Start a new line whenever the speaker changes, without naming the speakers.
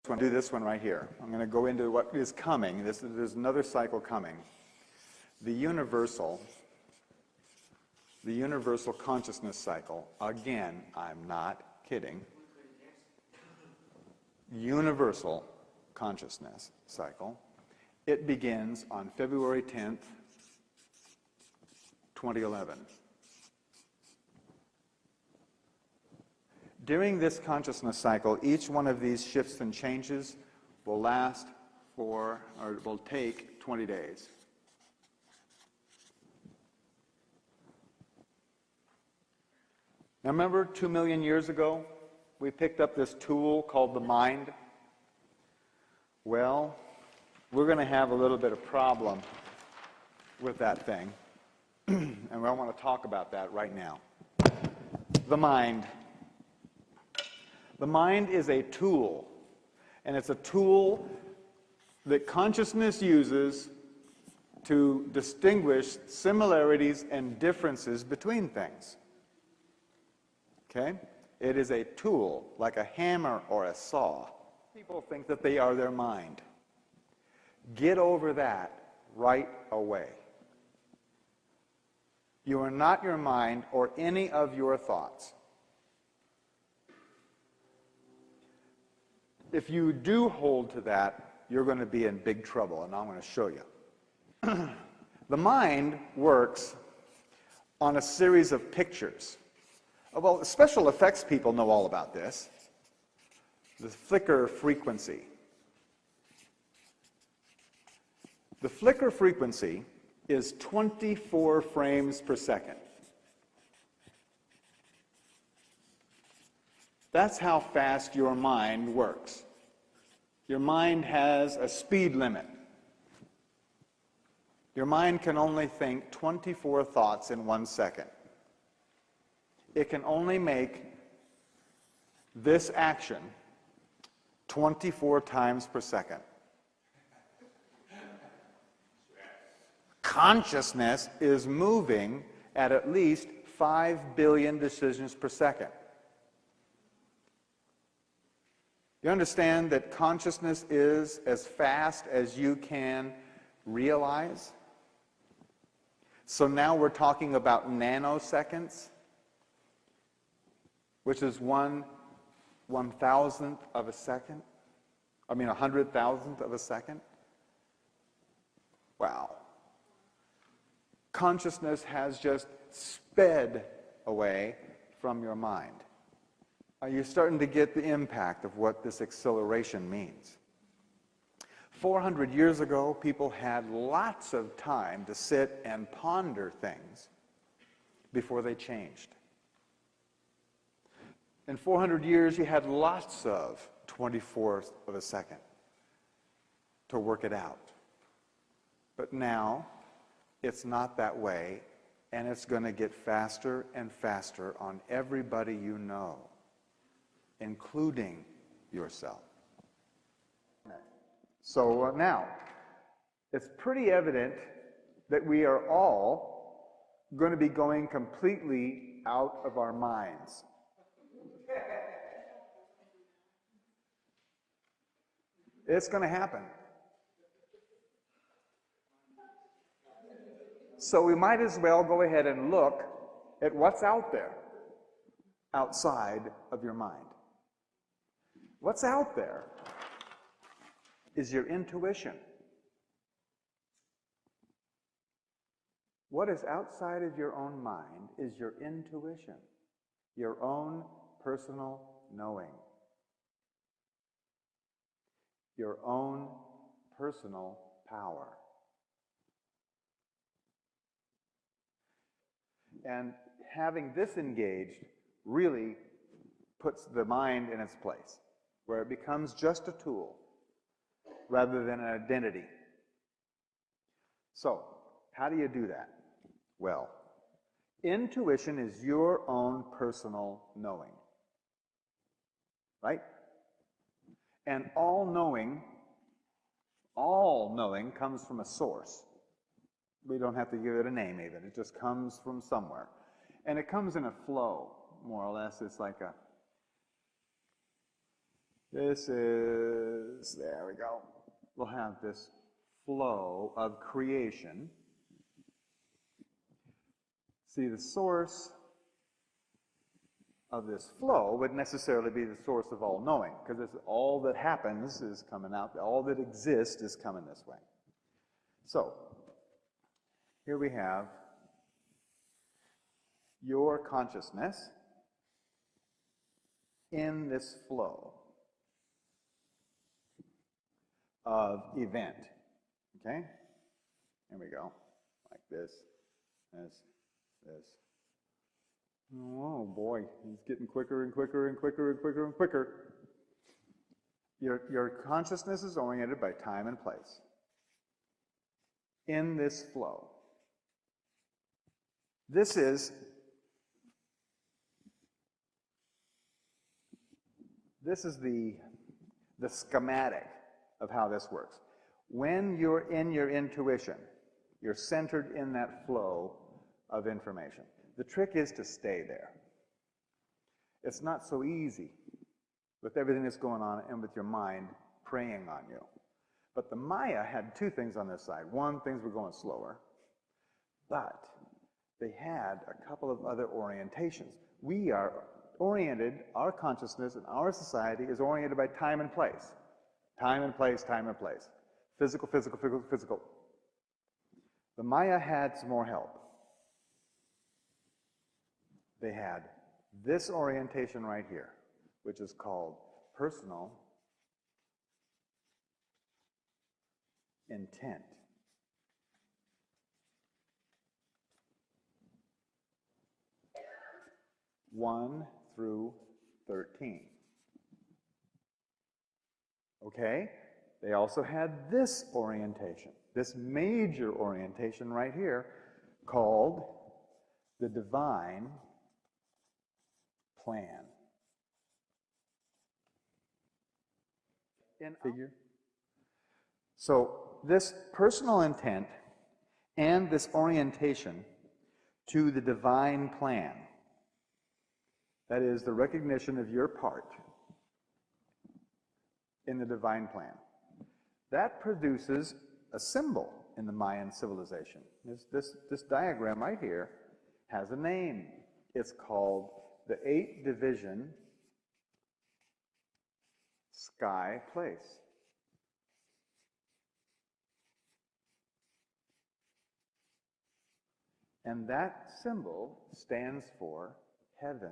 Do this one right here. I'm going to go into what is coming. There's another cycle coming. The universal consciousness cycle. Again, I'm not kidding. Universal consciousness cycle. It begins on February 10th, 2011. During this consciousness cycle, each one of these shifts and changes will last for, or will take 20 days. Now remember 2 million years ago, we picked up this tool called the mind? Well, we're going to have a little bit of problem with that thing. And I want to talk about that right now. The mind. The mind is a tool, and it's a tool that consciousness uses to distinguish similarities and differences between things. Okay? It is a tool, like a hammer or a saw. People think that they are their mind. Get over that right away. You are not your mind or any of your thoughts. If you do hold to that, you're going to be in big trouble, and I'm going to show you. The mind works on a series of pictures. Well, special effects people know all about this. The flicker frequency. The flicker frequency is 24 frames per second. That's how fast your mind works. Your mind has a speed limit. Your mind can only think 24 thoughts in 1 second. It can only make this action 24 times per second. Consciousness is moving at least 5 billion decisions per second. You understand that consciousness is as fast as you can realize? So now we're talking about nanoseconds, which is 1/1000th of a second. I mean, 100,000th of a second. Wow. Consciousness has just sped away from your mind. You're starting to get the impact of what this acceleration means. 400 years ago, people had lots of time to sit and ponder things before they changed. In 400 years, you had lots of 24th of a second to work it out. But now, it's not that way, and it's going to get faster and faster on everybody you know, including yourself. So now, it's pretty evident that we are all going to be going completely out of our minds. It's going to happen. So we might as well go ahead and look at what's out there, outside of your mind. What's out there is your intuition. What is outside of your own mind is your intuition, your own personal knowing, your own personal power. And having this engaged really puts the mind in its place, where it becomes just a tool rather than an identity. So, how do you do that? Well, intuition is your own personal knowing, right? And all knowing comes from a source. We don't have to give it a name even. It just comes from somewhere. And it comes in a flow, more or less. It's like this is this, there we go. We'll have this flow of creation. See, the source of this flow would necessarily be the source of all knowing, because all that happens is coming out, all that exists is coming this way. So, here we have your consciousness in this flow of event. Okay? Here we go. Like this, this. Oh boy, he's getting quicker and quicker and quicker and quicker and quicker. Your consciousness is oriented by time and place. In this flow. This is the schematic of how this works. When you're in your intuition, you're centered in that flow of information. The trick is to stay there. It's not so easy with everything that's going on and with your mind preying on you. But the Maya had two things on this side. One, things were going slower, but they had a couple of other orientations. We are oriented, our consciousness and our society is oriented by time and place. Time and place, time and place. Physical, physical, physical, physical. The Maya had some more help. They had this orientation right here, which is called personal intent. One through 13. Okay? They also had this orientation, this major orientation right here, called the divine plan. In figure. So this personal intent and this orientation to the divine plan, that is the recognition of your part in the divine plan, that produces a symbol in the Mayan civilization. This diagram right here has a name. It's called the 8-division sky place. And that symbol stands for heaven.